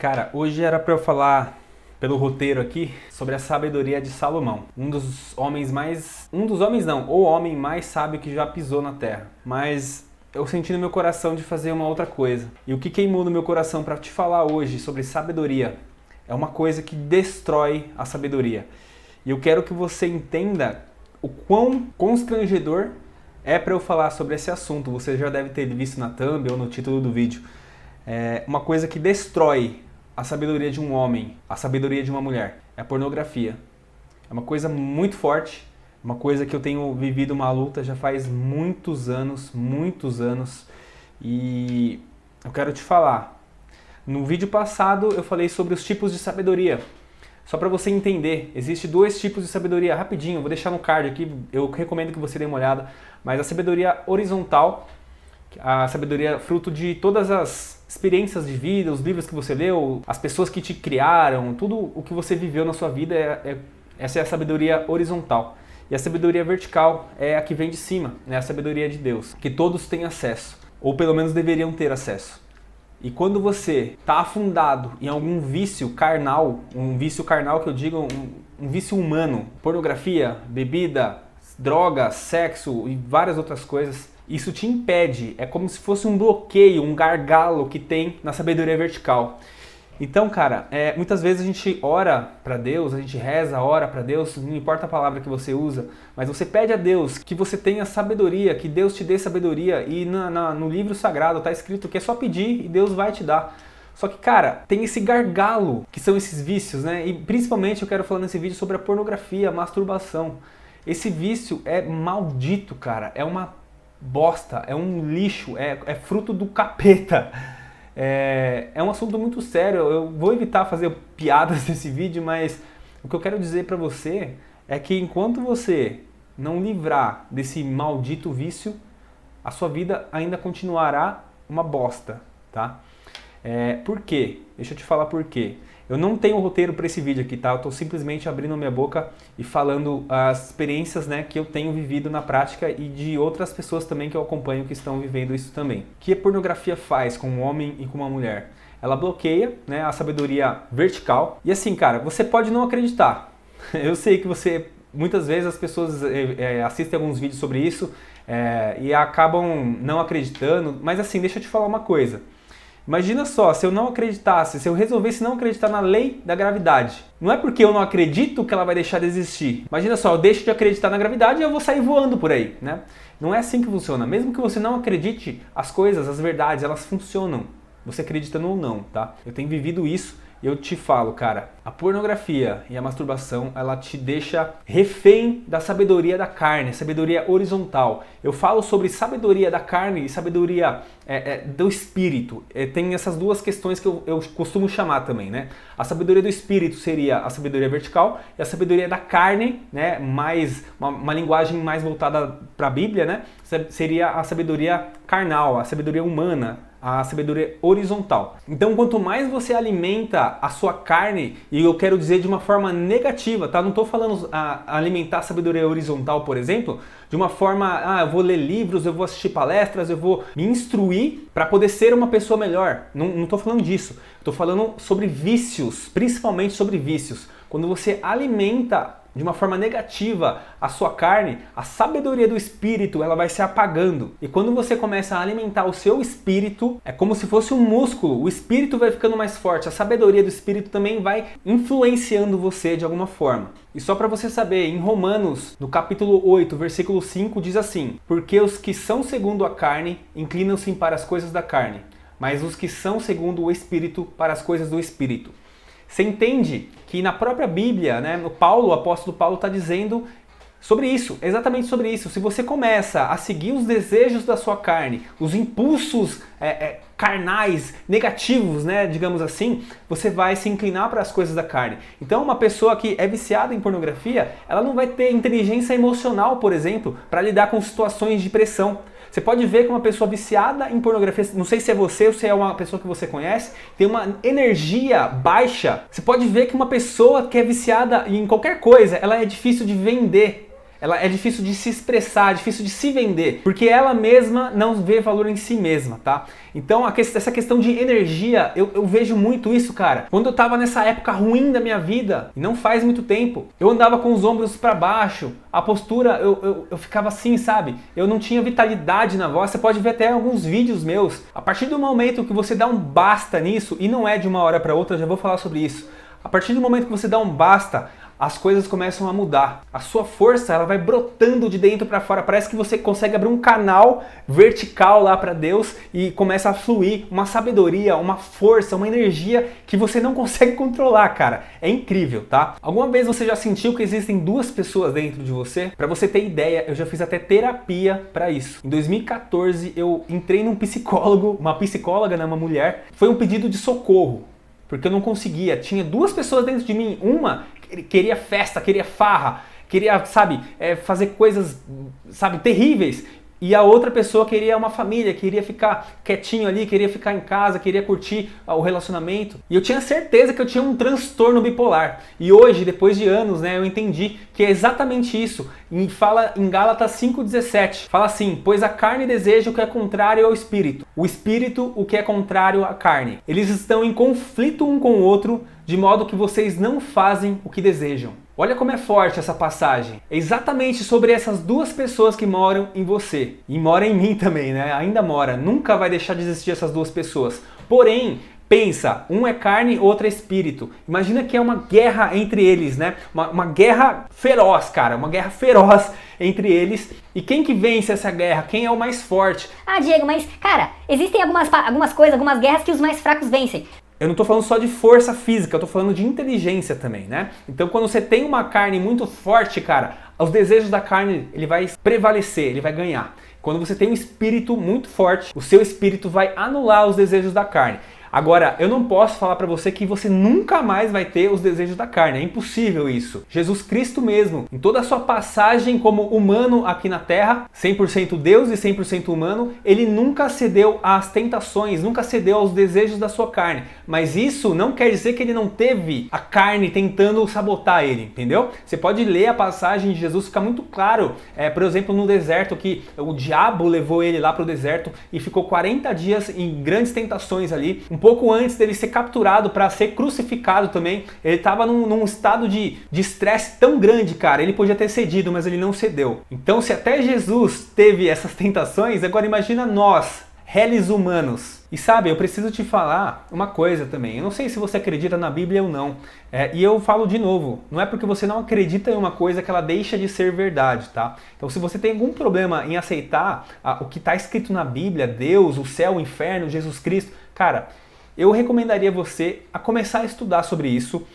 Cara, hoje era para eu falar pelo roteiro aqui sobre a sabedoria de Salomão, o homem mais sábio que já pisou na terra. Mas eu senti no meu coração de fazer uma outra coisa. E o que queimou no meu coração para te falar hoje sobre sabedoria é uma coisa que destrói a sabedoria. E eu quero que você entenda o quão constrangedor é para eu falar sobre esse assunto. Você já deve ter visto na thumb ou no título do vídeo. É uma coisa que destrói a sabedoria de um homem, a sabedoria de uma mulher. É a pornografia. É uma coisa muito forte, uma coisa que eu tenho vivido uma luta já faz muitos anos, e eu quero te falar. No vídeo passado eu falei sobre os tipos de sabedoria. Só para você entender, existe dois tipos de sabedoria. Rapidinho, vou deixar no card aqui, eu recomendo que você dê uma olhada. Mas a sabedoria horizontal, a sabedoria fruto de todas as experiências de vida, os livros que você leu, as pessoas que te criaram, tudo o que você viveu na sua vida, essa é a sabedoria horizontal. E a sabedoria vertical é a que vem de cima, né? A sabedoria de Deus, que todos têm acesso, ou pelo menos deveriam ter acesso. E quando você está afundado em algum vício carnal, um vício carnal que eu digo, um vício humano, pornografia, bebida, droga, sexo e várias outras coisas, isso te impede, é como se fosse um bloqueio, um gargalo que tem na sabedoria vertical. Então, cara, muitas vezes a gente ora para Deus, a gente reza, ora para Deus, não importa a palavra que você usa, mas você pede a Deus que você tenha sabedoria, que Deus te dê sabedoria, e no livro sagrado está escrito que é só pedir e Deus vai te dar. Só que, cara, tem esse gargalo, que são esses vícios, né? E principalmente eu quero falar nesse vídeo sobre a pornografia, a masturbação. Esse vício é maldito, cara, é uma bosta, é um lixo, é fruto do capeta. É um assunto muito sério, eu vou evitar fazer piadas nesse vídeo, mas o que eu quero dizer pra você é que enquanto você não livrar desse maldito vício, a sua vida ainda continuará uma bosta, tá? Por quê? Deixa eu te falar por quê. Eu não tenho roteiro para esse vídeo aqui, tá? Eu tô simplesmente abrindo minha boca e falando as experiências, né, que eu tenho vivido na prática e de outras pessoas também que eu acompanho que estão vivendo isso também. O que a pornografia faz com um homem e com uma mulher? Ela bloqueia, né, a sabedoria vertical. E assim, cara, você pode não acreditar. Eu sei que muitas vezes as pessoas assistem alguns vídeos sobre isso e acabam não acreditando. Mas assim, deixa eu te falar uma coisa. Imagina só, se eu não acreditasse, se eu resolvesse não acreditar na lei da gravidade. Não é porque eu não acredito que ela vai deixar de existir. Imagina só, eu deixo de acreditar na gravidade e eu vou sair voando por aí, né? Não é assim que funciona. Mesmo que você não acredite, as coisas, as verdades, elas funcionam. Você acreditando ou não, tá? Eu tenho vivido isso e eu te falo, cara, a pornografia e a masturbação, ela te deixa refém da sabedoria da carne, sabedoria horizontal. Eu falo sobre sabedoria da carne e sabedoria do espírito. Tem essas duas questões que eu costumo chamar também, né? A sabedoria do espírito seria a sabedoria vertical e a sabedoria da carne, né? Uma linguagem mais voltada para a Bíblia, né? Seria a sabedoria carnal, a sabedoria humana, a sabedoria horizontal. Então, quanto mais você alimenta a sua carne, e eu quero dizer de uma forma negativa, tá? Não estou falando alimentar a sabedoria horizontal, por exemplo, de uma forma, eu vou ler livros, eu vou assistir palestras, eu vou me instruir para poder ser uma pessoa melhor. Não estou falando disso. Estou falando sobre vícios, principalmente sobre vícios. Quando você alimenta de uma forma negativa a sua carne, a sabedoria do espírito ela vai se apagando. E quando você começa a alimentar o seu espírito, é como se fosse um músculo, o espírito vai ficando mais forte, a sabedoria do espírito também vai influenciando você de alguma forma. E só para você saber, em Romanos, no capítulo 8, versículo 5, diz assim: porque os que são segundo a carne inclinam-se para as coisas da carne, mas os que são segundo o espírito para as coisas do espírito. Você entende que na própria Bíblia, né, o apóstolo Paulo está dizendo sobre isso, exatamente sobre isso. Se você começa a seguir os desejos da sua carne, os impulsos carnais, negativos, né, digamos assim, você vai se inclinar para as coisas da carne. Então, uma pessoa que é viciada em pornografia, ela não vai ter inteligência emocional, por exemplo, para lidar com situações de pressão. Você pode ver que uma pessoa viciada em pornografia, não sei se é você ou se é uma pessoa que você conhece, tem uma energia baixa. Você pode ver que uma pessoa que é viciada em qualquer coisa, ela é difícil de vender. Ela é difícil de se expressar, difícil de se vender, porque ela mesma não vê valor em si mesma, tá? Então essa questão de energia, eu vejo muito isso, cara. Quando eu tava nessa época ruim da minha vida, e não faz muito tempo, eu andava com os ombros para baixo, a postura, eu ficava assim, sabe? Eu não tinha vitalidade na voz. Você pode ver até alguns vídeos meus. A partir do momento que você dá um basta nisso, e não é de uma hora para outra, já vou falar sobre isso. A partir do momento que você dá um basta, as coisas começam a mudar. A sua força, ela vai brotando de dentro para fora. Parece que você consegue abrir um canal vertical lá para Deus e começa a fluir uma sabedoria, uma força, uma energia que você não consegue controlar, cara. É incrível, tá? Alguma vez você já sentiu que existem duas pessoas dentro de você? Para você ter ideia, eu já fiz até terapia para isso. Em 2014, eu entrei num psicólogo, uma psicóloga, né, uma mulher. Foi um pedido de socorro, porque eu não conseguia. Tinha duas pessoas dentro de mim. Uma queria festa, queria farra, queria, sabe, fazer coisas, sabe, terríveis. E a outra pessoa queria uma família, queria ficar quietinho ali, queria ficar em casa, queria curtir o relacionamento. E eu tinha certeza que eu tinha um transtorno bipolar. E hoje, depois de anos, né, eu entendi que é exatamente isso. E fala em Gálatas 5,17. Fala assim: pois a carne deseja o que é contrário ao espírito. O espírito o que é contrário à carne. Eles estão em conflito um com o outro, de modo que vocês não fazem o que desejam. Olha como é forte essa passagem. É exatamente sobre essas duas pessoas que moram em você. E mora em mim também, né? Ainda mora. Nunca vai deixar de existir essas duas pessoas. Porém, pensa, um é carne, outro é espírito. Imagina que é uma guerra entre eles, né? Uma guerra feroz, cara. Uma guerra feroz entre eles. E quem que vence essa guerra? Quem é o mais forte? Ah, Diego, mas, cara, existem algumas coisas, algumas guerras que os mais fracos vencem. Eu não estou falando só de força física, eu estou falando de inteligência também, né? Então quando você tem uma carne muito forte, cara, os desejos da carne, ele vai prevalecer, ele vai ganhar. Quando você tem um espírito muito forte, o seu espírito vai anular os desejos da carne. Agora, eu não posso falar para você que você nunca mais vai ter os desejos da carne. É impossível isso. Jesus Cristo mesmo, em toda a sua passagem como humano aqui na Terra, 100% Deus e 100% humano, ele nunca cedeu às tentações, nunca cedeu aos desejos da sua carne. Mas isso não quer dizer que ele não teve a carne tentando sabotar ele, entendeu? Você pode ler a passagem de Jesus, fica muito claro. Por exemplo, no deserto, que o diabo levou ele lá para o deserto e ficou 40 dias em grandes tentações ali. Um pouco antes dele ser capturado para ser crucificado também, ele estava num estado de estresse tão grande, cara. Ele podia ter cedido, mas ele não cedeu. Então, se até Jesus teve essas tentações, agora imagina nós, réis humanos. E sabe, eu preciso te falar uma coisa também. Eu não sei se você acredita na Bíblia ou não. E eu falo de novo, não é porque você não acredita em uma coisa que ela deixa de ser verdade, tá? Então se você tem algum problema em aceitar o que está escrito na Bíblia, Deus, o céu, o inferno, Jesus Cristo, cara, eu recomendaria você a começar a estudar sobre isso.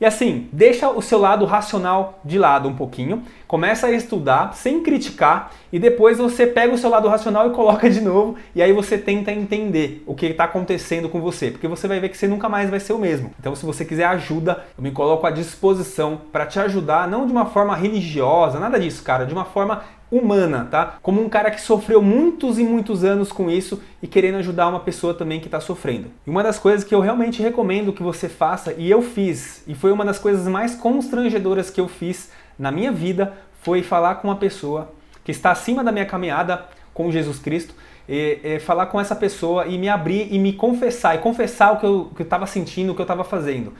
E assim, deixa o seu lado racional de lado um pouquinho, começa a estudar sem criticar e depois você pega o seu lado racional e coloca de novo e aí você tenta entender o que está acontecendo com você, porque você vai ver que você nunca mais vai ser o mesmo. Então se você quiser ajuda, eu me coloco à disposição para te ajudar, não de uma forma religiosa, nada disso, cara, de uma forma humana, tá? Como um cara que sofreu muitos e muitos anos com isso e querendo ajudar uma pessoa também que está sofrendo. E uma das coisas que eu realmente recomendo que você faça, e eu fiz, e foi uma das coisas mais constrangedoras que eu fiz na minha vida, foi falar com uma pessoa que está acima da minha caminhada com Jesus Cristo, falar com essa pessoa e me abrir e me confessar, e confessar o que eu estava sentindo, o que eu estava fazendo.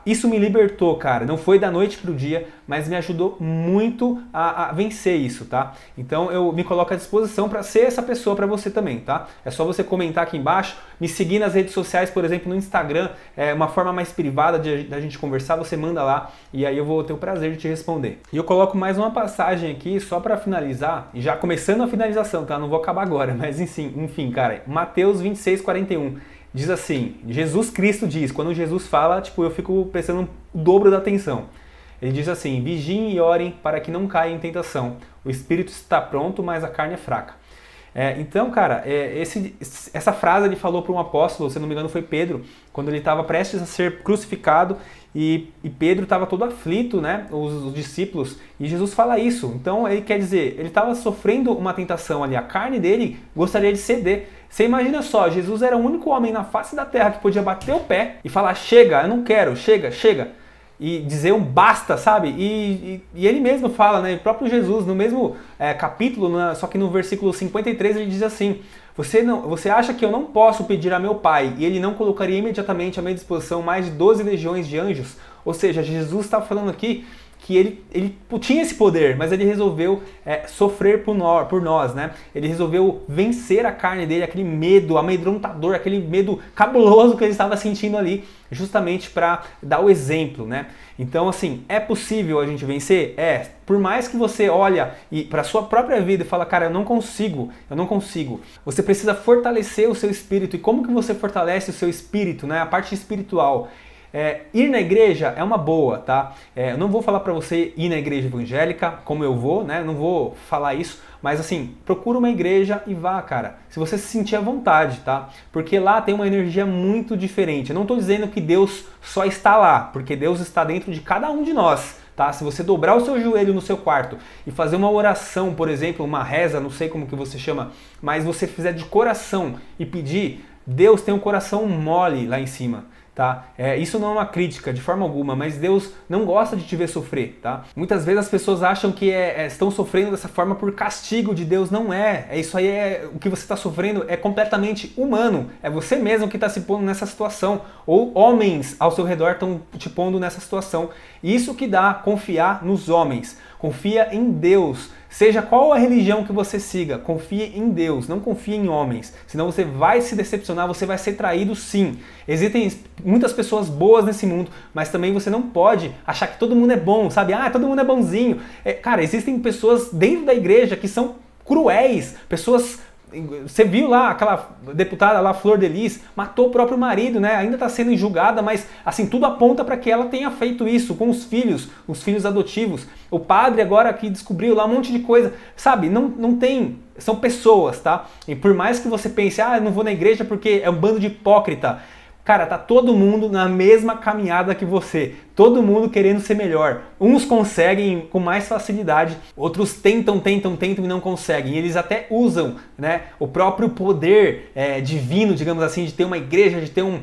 Isso me libertou, cara. Não foi da noite pro dia, mas me ajudou muito a vencer isso, tá? Então eu me coloco à disposição para ser essa pessoa para você também, tá? É só você comentar aqui embaixo, me seguir nas redes sociais, por exemplo, no Instagram, uma forma mais privada da gente conversar, você manda lá e aí eu vou ter o prazer de te responder. E eu coloco mais uma passagem aqui só para finalizar, e já começando a finalização, tá? Não vou acabar agora, mas enfim, cara, Mateus 26:41. Diz assim, Jesus Cristo diz, quando Jesus fala, eu fico prestando o dobro da atenção. Ele diz assim: vigiem e orem para que não caia em tentação. O espírito está pronto, mas a carne é fraca. Então, cara, essa frase ele falou para um apóstolo, se não me engano foi Pedro, quando ele estava prestes a ser crucificado e Pedro estava todo aflito, né, os discípulos, e Jesus fala isso. Então, ele quer dizer, ele estava sofrendo uma tentação ali, a carne dele gostaria de ceder. Você imagina só, Jesus era o único homem na face da terra que podia bater o pé e falar: chega, eu não quero, chega, chega. e dizer um basta, sabe? E ele mesmo fala, né? O próprio Jesus, no mesmo capítulo, só que no versículo 53, ele diz assim: você acha que eu não posso pedir a meu Pai e ele não colocaria imediatamente à minha disposição mais de 12 legiões de anjos? Ou seja, Jesus está falando aqui que ele tinha esse poder, mas ele resolveu sofrer por nós, né? Ele resolveu vencer a carne dele, aquele medo amedrontador, aquele medo cabuloso que ele estava sentindo ali, justamente para dar o exemplo, né? Então, assim, é possível a gente vencer? Por mais que você olha para a sua própria vida e fala, cara, eu não consigo. Você precisa fortalecer o seu espírito. E como que você fortalece o seu espírito, né? A parte espiritual. Ir na igreja é uma boa, tá? Eu não vou falar pra você ir na igreja evangélica, como eu vou, né? Não vou falar isso, mas assim, procura uma igreja e vá, cara. Se você se sentir à vontade, tá? Porque lá tem uma energia muito diferente. Eu não tô dizendo que Deus só está lá, porque Deus está dentro de cada um de nós, tá? Se você dobrar o seu joelho no seu quarto e fazer uma oração, por exemplo, uma reza, não sei como que você chama, mas você fizer de coração e pedir, Deus tem um coração mole lá em cima. Tá? Isso não é uma crítica de forma alguma, mas Deus não gosta de te ver sofrer, tá? Muitas vezes as pessoas acham que estão sofrendo dessa forma por castigo de Deus. Não é. Isso aí o que você está sofrendo é completamente humano. É você mesmo que está se pondo nessa situação. Ou homens ao seu redor estão te pondo nessa situação. Isso que dá confiar nos homens. Confia em Deus. Seja qual a religião que você siga, confie em Deus, não confie em homens. Senão você vai se decepcionar, você vai ser traído sim. Existem muitas pessoas boas nesse mundo, mas também você não pode achar que todo mundo é bom, sabe? Todo mundo é bonzinho. Cara, existem pessoas dentro da igreja que são cruéis, pessoas... Você viu lá aquela deputada lá, Flor de Lis, matou o próprio marido, né? Ainda está sendo julgada, mas assim, tudo aponta para que ela tenha feito isso com os filhos adotivos. O padre agora que descobriu lá um monte de coisa, sabe? Não tem, são pessoas, tá? E por mais que você pense, eu não vou na igreja porque é um bando de hipócrita. Cara, tá todo mundo na mesma caminhada que você. Todo mundo querendo ser melhor. Uns conseguem com mais facilidade, outros tentam e não conseguem. Eles até usam, né, o próprio poder divino, digamos assim, de ter uma igreja, de ter um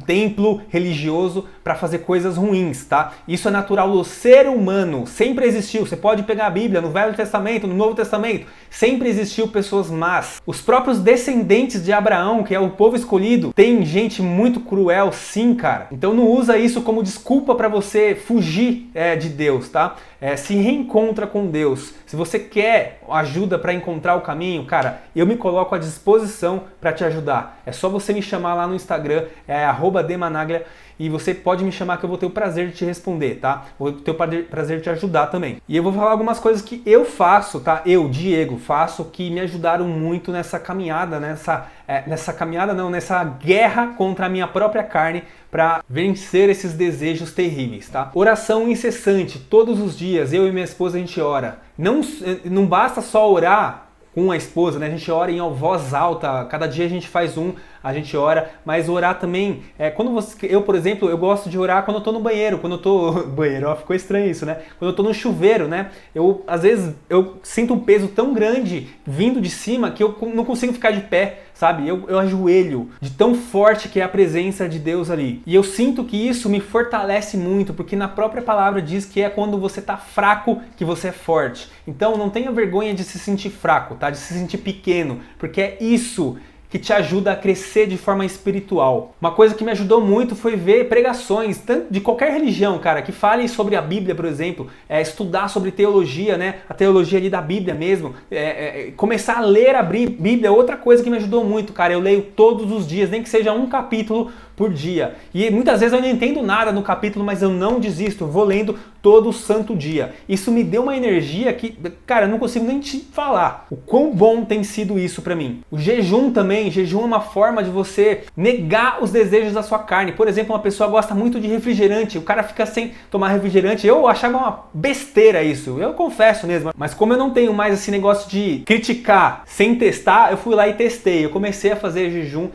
templo religioso para fazer coisas ruins, tá? Isso é natural do ser humano, sempre existiu. Você pode pegar a Bíblia no Velho Testamento, no Novo Testamento, sempre existiu pessoas más. Os próprios descendentes de Abraão, que é o povo escolhido, tem gente muito cruel, sim, cara. Então não usa isso como desculpa para você fugir de Deus, tá? Se reencontra com Deus. Se você quer ajuda para encontrar o caminho, cara, eu me coloco à disposição para te ajudar. É só você me chamar lá no Instagram, @demanaglia, e você pode me chamar que eu vou ter o prazer de te responder, tá? Vou ter o prazer de te ajudar também. E eu vou falar algumas coisas que eu faço, tá? Eu, Diego, faço que me ajudaram muito nessa caminhada, nessa guerra contra a minha própria carne para vencer esses desejos terríveis, tá? Oração incessante, todos os dias, eu e minha esposa a gente ora. Não basta só orar com a esposa, né? A gente ora em voz alta, cada dia a gente faz a gente ora, mas orar também, eu, por exemplo, eu gosto de orar quando eu tô no banheiro, banheiro, ficou estranho isso, né? Quando eu tô no chuveiro, né? Às vezes, eu sinto um peso tão grande vindo de cima que eu não consigo ficar de pé, sabe? Eu ajoelho de tão forte que é a presença de Deus ali. E eu sinto que isso me fortalece muito, porque na própria palavra diz que é quando você tá fraco que você é forte. Então, não tenha vergonha de se sentir fraco, tá? De se sentir pequeno, porque é isso que te ajuda a crescer de forma espiritual. Uma coisa que me ajudou muito foi ver pregações, tanto de qualquer religião, cara, que fale sobre a Bíblia, por exemplo, estudar sobre teologia, né? A teologia ali da Bíblia mesmo, começar a ler a Bíblia. Outra coisa que me ajudou muito, cara, eu leio todos os dias, nem que seja um capítulo por dia. E muitas vezes eu não entendo nada no capítulo, mas eu não desisto, vou lendo todo santo dia. Isso me deu uma energia que, cara, eu não consigo nem te falar o quão bom tem sido isso pra mim. O jejum também, jejum é uma forma de você negar os desejos da sua carne. Por exemplo, uma pessoa gosta muito de refrigerante, o cara fica sem tomar refrigerante. Eu achava uma besteira isso, eu confesso mesmo. Mas como eu não tenho mais esse negócio de criticar sem testar, eu fui lá e testei. Eu comecei a fazer jejum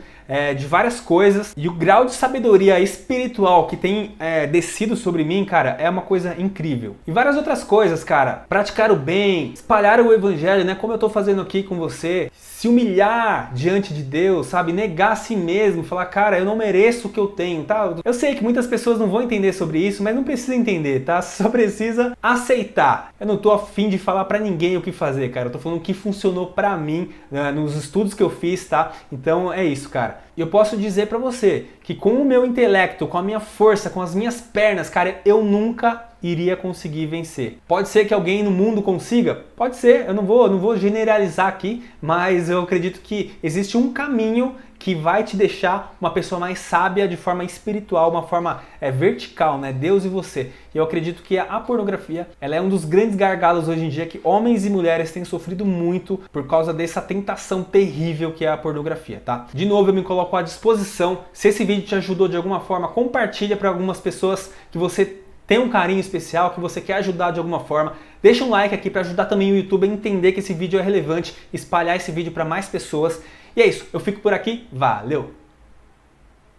de várias coisas, e o grau de sabedoria espiritual que tem descido sobre mim, cara, é uma coisa incrível. E várias outras coisas, cara, praticar o bem, espalhar o evangelho, né, como eu tô fazendo aqui com você. se humilhar diante de Deus, sabe? Negar a si mesmo, falar, cara, eu não mereço o que eu tenho, tá? Eu sei que muitas pessoas não vão entender sobre isso, mas não precisa entender, tá? Só precisa aceitar. Eu não tô afim de falar pra ninguém o que fazer, cara. Eu tô falando o que funcionou pra mim, né, nos estudos que eu fiz, tá? Então é isso, cara. E eu posso dizer pra você que com o meu intelecto, com a minha força, com as minhas pernas, cara, eu nunca iria conseguir vencer. Pode ser que alguém no mundo consiga? Pode ser, eu não vou generalizar aqui, mas eu acredito que existe um caminho que vai te deixar uma pessoa mais sábia de forma espiritual, uma forma vertical, né? Deus e você. E eu acredito que a pornografia, ela é um dos grandes gargalos hoje em dia que homens e mulheres têm sofrido muito por causa dessa tentação terrível que é a pornografia, tá? De novo, eu me coloco à disposição. Se esse vídeo te ajudou de alguma forma, compartilha para algumas pessoas que você tem um carinho especial, que você quer ajudar de alguma forma. Deixa um like aqui para ajudar também o YouTube a entender que esse vídeo é relevante, espalhar esse vídeo para mais pessoas. E é isso, eu fico por aqui, valeu!